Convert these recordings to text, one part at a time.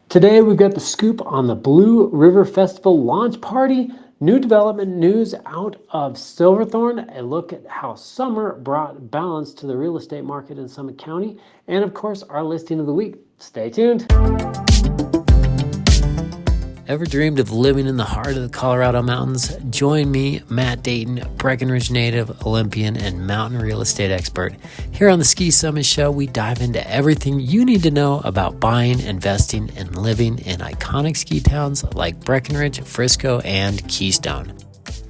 Today we've got the scoop on the Blue River Festival launch party, new development news out of Silverthorne, a look at how summer brought balance to the real estate market in Summit County, and of course our listing of the week. Stay tuned. Ever dreamed of living in the heart of the Colorado mountains? Join me, Matt Dayton, Breckenridge native, Olympian, and mountain real estate expert. Here on the Ski Summit Show, we dive into everything you need to know about buying, investing, and living in iconic ski towns like Breckenridge, Frisco, and Keystone.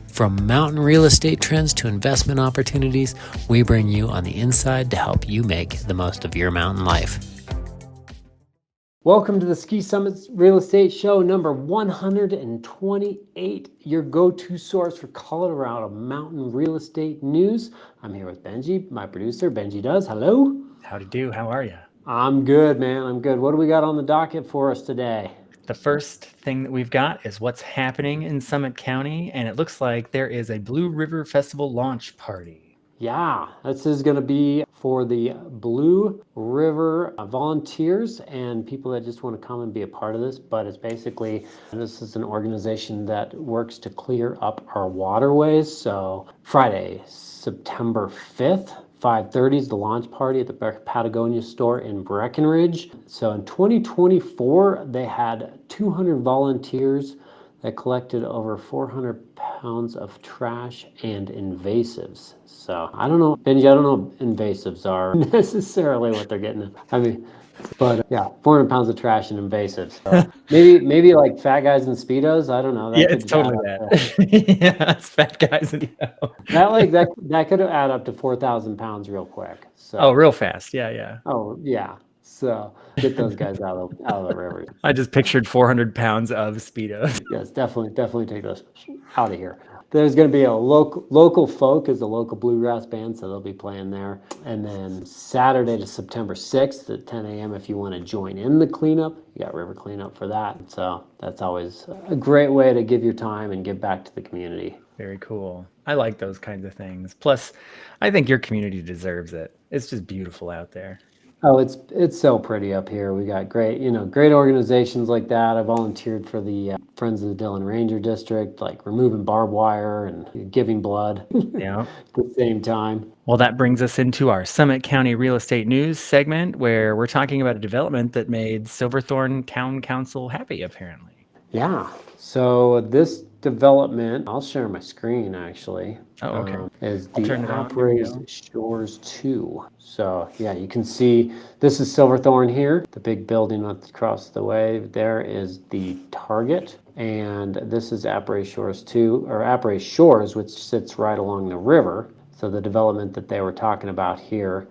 From mountain real estate trends to investment opportunities, we bring you on the inside to help you make the most of your mountain life. Welcome to the Ski Summit Real Estate Show number 128, your go-to source for Colorado mountain real estate news. I'm here with Benji, my producer. Benji does. Hello. Howdy do. How are you? I'm good, man. I'm good. What do we got on the docket for us today? The first thing that we've got is what's happening in Summit County, and it looks like there is a Blue River Festival launch party. Yeah, this is going to be for the Blue River volunteers and people that just want to come and be a part of this. But it's basically, this is an organization that works to clear up our waterways. So Friday, September 5th, 5:30 is the launch party at the Patagonia store in Breckenridge. So in 2024, they had 200 volunteers that collected over 400 pounds of trash and invasives. So I don't know, Benji, I don't know if invasives are necessarily what they're getting at. I mean, but yeah, 400 pounds of trash and invasives. So maybe like fat guys in Speedos. I don't know. That it's totally that. Yeah, it's fat guys. That could add up to 4,000 pounds real quick. So real fast. Yeah. Oh yeah. So get those guys out of the river. I just pictured 400 pounds of Speedos. Yes, definitely take those out of here. There's going to be a local folk is a local bluegrass band, so they'll be playing there. And then Saturday to September 6th at 10 a.m. if you want to join in the cleanup, you got river cleanup for that. So that's always a great way to give your time and give back to the community. Very cool. I like those kinds of things. Plus, I think your community deserves it. It's just beautiful out there. Oh, it's so pretty up here. We got great organizations like that. I volunteered for the Friends of the Dillon Ranger District, like removing barbed wire and giving blood. Yeah. At the same time. Well, that brings us into our Summit County Real Estate News segment, where we're talking about a development that made Silverthorne Town Council happy, apparently. Yeah. So this development, I'll share my screen actually. Oh, okay. Is the Après Shores 2. So yeah, you can see this is Silverthorne here. The big building across the way there is the Target. And this is Après Shores 2, or Après Shores, which sits right along the river. So the development that they were talking about here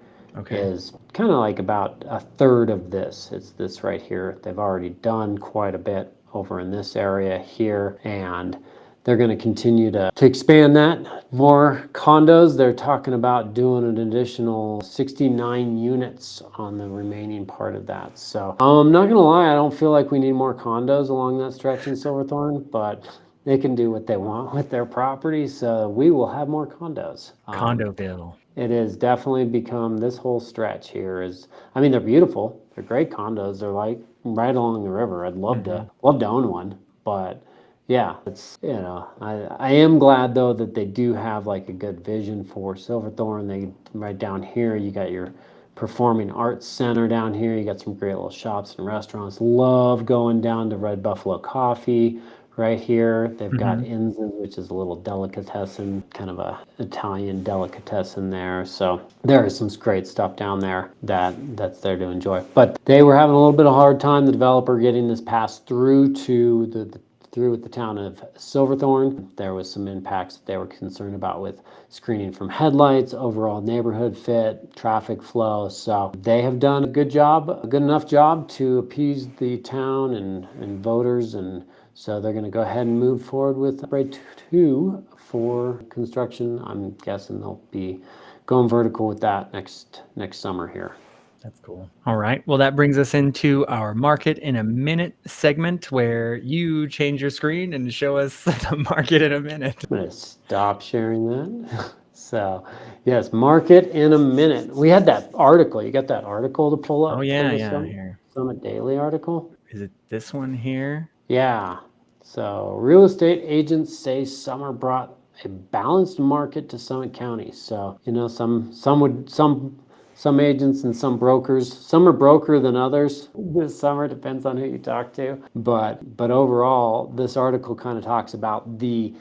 is kind of like about a third of this. It's this right here. They've already done quite a bit over in this area here, and they're going to continue to expand that. More condos. They're talking about doing an additional 69 units on the remaining part of that. So I'm not going to lie, I don't feel like we need more condos along that stretch in Silverthorne, but they can do what they want with their property, so we will have more condos. Condoville. It has definitely become, this whole stretch here is, I mean, they're beautiful. They're great condos. They're like right along the river. I'd love to own one, but yeah, it's, I am glad though that they do have like a good vision for Silverthorne. They right down here, you got your performing arts center down here. You got some great little shops and restaurants. Love going down to Red Buffalo Coffee. Right here, they've got Inz's, which is a little delicatessen, kind of a Italian delicatessen there. So there is some great stuff down there that's there to enjoy. But they were having a little bit of a hard time, the developer, getting this passed through to through with the town of Silverthorne. There was some impacts that they were concerned about with screening from headlights, overall neighborhood fit, traffic flow. So they have done a good enough job to appease the town and voters, and so they're going to go ahead and move forward with Après 2 for construction. I'm guessing they'll be going vertical with that next summer here. That's cool. All right. Well, that brings us into our Market in a Minute segment, where you change your screen and show us the market in a minute. I'm going to stop sharing that. So, yes, Market in a Minute. We had that article. You got that article to pull up? Oh, yeah. Here. Summit Daily article. Is it this one here? Yeah. So real estate agents say summer brought a balanced market to Summit County. So, some agents and some brokers, some are broker than others this summer, depends on who you talk to. But overall, this article kind of talks about the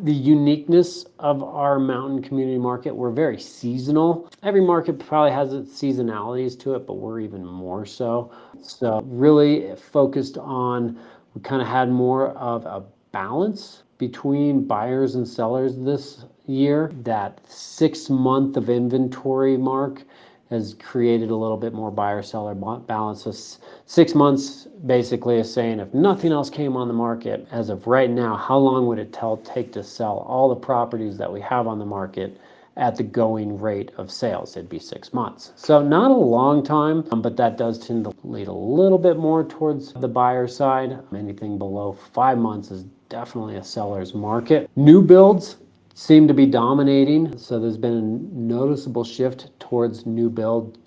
uniqueness of our mountain community market. We're very seasonal. Every market probably has its seasonalities to it, but we're even more so. So really focused on, we kind of had more of a balance between buyers and sellers this year. That 6 month of inventory mark has created a little bit more buyer-seller balance. So 6 months basically is saying if nothing else came on the market as of right now, how long would it take to sell all the properties that we have on the market at the going rate of sales? It'd be 6 months. So not a long time, but that does tend to lead a little bit more towards the buyer side. Anything below 5 months is definitely a seller's market. New builds seem to be dominating, so there's been a noticeable shift towards new build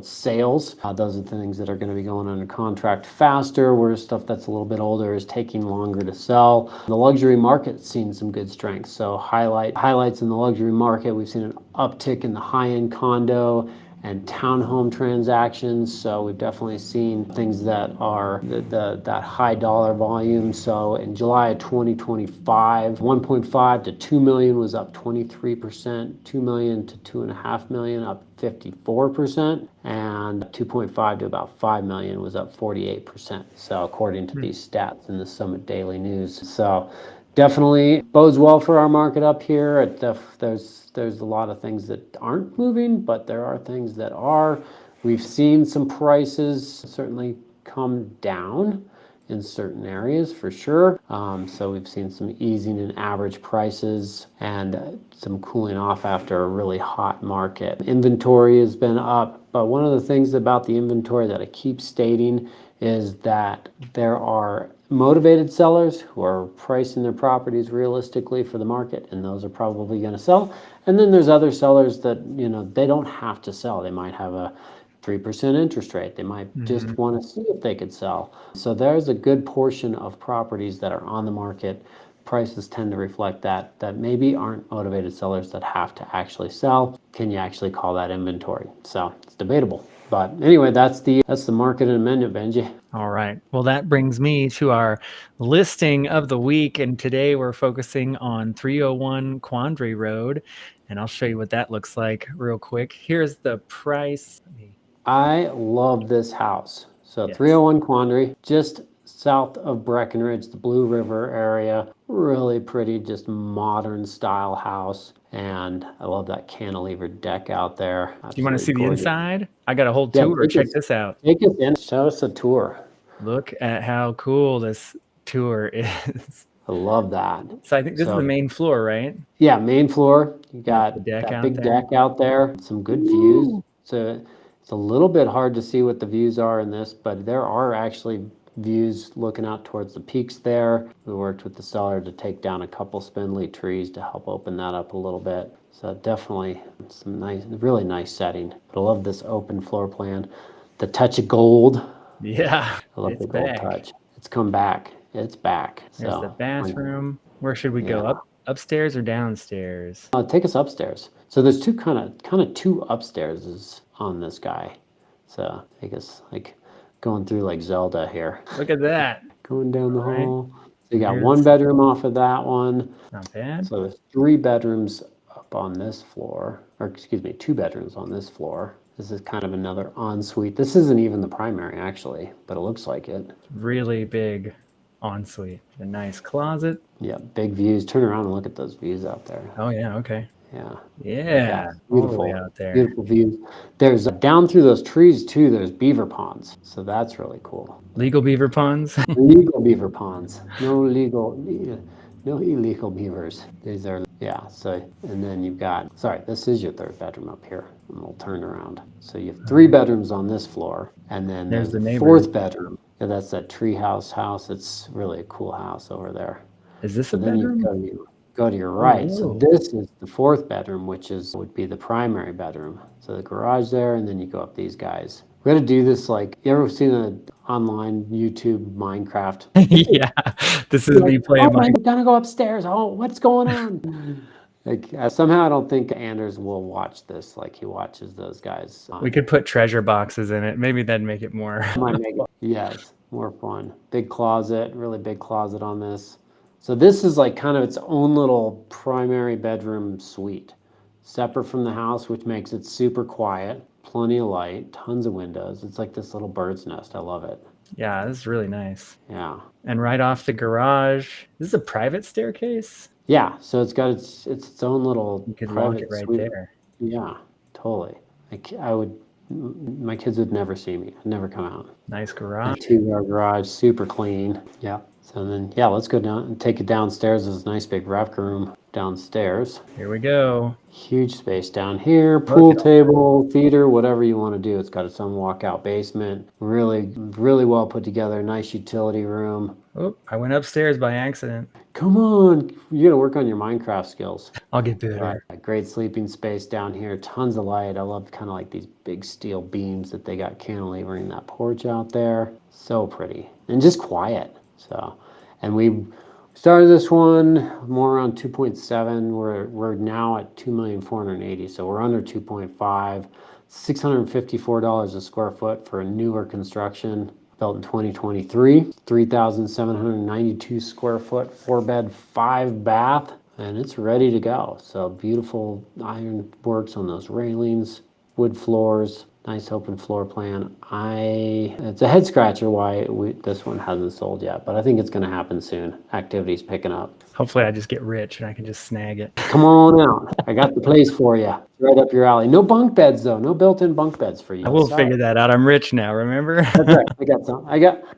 sales. Those are the things that are going to be going under contract faster, whereas stuff that's a little bit older is taking longer to sell. The luxury market's seen some good strength. So highlights in the luxury market, we've seen an uptick in the high-end condo and townhome transactions. So we've definitely seen things that are that high dollar volume. So in July of 2025, 1.5 to 2 million was up 23%, 2 million to 2.5 million up 54%, and 2.5 to about 5 million was up 48%. So according to these stats in the Summit Daily News. So definitely bodes well for our market up here. There's a lot of things that aren't moving, but there are things that are. We've seen some prices certainly come down in certain areas for sure. So we've seen some easing in average prices and some cooling off after a really hot market. Inventory has been up, but one of the things about the inventory that I keep stating is that there are motivated sellers who are pricing their properties realistically for the market, and those are probably going to sell. And then there's other sellers that, they don't have to sell. They might have a 3% interest rate. They might just want to see if they could sell. So there's a good portion of properties that are on the market. Prices tend to reflect that maybe aren't motivated sellers that have to actually sell. Can you actually call that inventory? So it's debatable. But anyway, that's the market in a minute, Benji. All right. Well, that brings me to our listing of the week. And today we're focusing on 301 Quandary Road. And I'll show you what that looks like real quick. Here's the price. I love this house. So Yes. 301 Quandary, just south of Breckenridge, the Blue River area. Really pretty, just modern style house. And I love that cantilever deck out there. Do you want to see the gorgeous. inside? I got a whole tour. Check this out. Take us in. Show us a tour. Look at how cool this tour is. I love that. So I think this is the main floor, right? Yeah, main floor. You got the deck that big deck out there. Some good views. So it's a little bit hard to see what the views are in this, but there are actually views looking out towards the peaks there. We worked with the seller to take down a couple spindly trees to help open that up a little bit. So definitely some really nice setting. But I love this open floor plan. The touch of gold. Yeah, I love the gold touch. It's come back. It's back. There's so the bathroom. Where should we go? Upstairs or downstairs? Take us upstairs. So there's two kind of two upstairs on this guy. So I guess like going through like Zelda here. Look at that. Going down the hall. So you got one bedroom off of that one. Not bad. So there's 3 bedrooms up on this floor, or excuse me, 2 bedrooms on this floor. This is kind of another ensuite. This isn't even the primary actually, but it looks like it. Really big ensuite. A nice closet. Yeah, big views. Turn around and look at those views out there. Oh yeah, okay. Yeah, beautiful out there. Beautiful views. There's down through those trees too, there's beaver ponds. So that's really cool. Legal beaver ponds? Legal beaver ponds. No illegal beavers. These are, so, and then you've got, this is your 3rd bedroom up here. And we'll turn around. So you have 3 bedrooms on this floor, and then there's the 4th bedroom. Yeah, that's that treehouse house. It's really a cool house over there. Is this a bedroom? Then you go to your right. So this is the 4th bedroom, which would be the primary bedroom. So the garage there, and then you go up these guys. We got to do this. Like, you ever seen the online YouTube Minecraft? Yeah, this is me playing I'm gonna go upstairs. Oh, what's going on? Like, somehow I don't think Anders will watch this like he watches those guys. We could put treasure boxes in it. Maybe that'd make it more. Might make it, yes, more fun. Big closet, really big closet on this. So this is like kind of its own little primary bedroom suite, separate from the house, which makes it super quiet, plenty of light, tons of windows. It's like this little bird's nest. I love it. Yeah, this is really nice. Yeah. And right off the garage, this is a private staircase. Yeah, so it's got its own little You could lock it private right suite. there. Yeah, totally. My kids would never see me. I'd never come out. Nice garage. 2-car garage, super clean. Yeah. So then, yeah, let's go down and take it downstairs. There's a nice big rec room downstairs. Here we go. Huge space down here, pool table, theater, whatever you want to do. It's got its own walkout basement. Really, really well put together. Nice utility room. Oh, I went upstairs by accident. Come on, you got to work on your Minecraft skills. I'll get better. Right. Great sleeping space down here. Tons of light. I love kind of like these big steel beams that they got cantilevering that porch out there. So pretty and just quiet. So, and we started this one more around 2.7. We're now at 2,480,000. So we're under 2.5. $654 a square foot for a newer construction. Built in 2023, 3,792 square foot, 4-bed, 5-bath, and it's ready to go. So beautiful iron works on those railings, wood floors, nice open floor plan. It's a head scratcher why this one hasn't sold yet, but I think it's going to happen soon. Activity's picking up. Hopefully I just get rich and I can just snag it. Come on out. I got the place for you. Right up your alley. No bunk beds though. No built-in bunk beds for you. I will figure that out. I'm rich now, remember? That's right. I got some.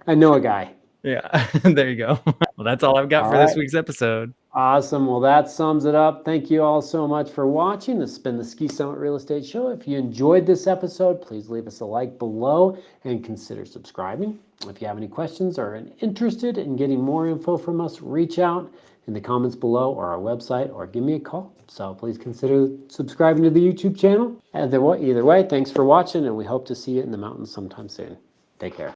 I know a guy. Yeah, there you go. Well, that's all I've got for this week's episode. Awesome. Well, that sums it up. Thank you all so much for watching. This has been the Ski Summit Real Estate Show. If you enjoyed this episode, please leave us a like below and consider subscribing. If you have any questions or are interested in getting more info from us, reach out in the comments below or our website or give me a call. So please consider subscribing to the YouTube channel. Either way, thanks for watching and we hope to see you in the mountains sometime soon. Take care.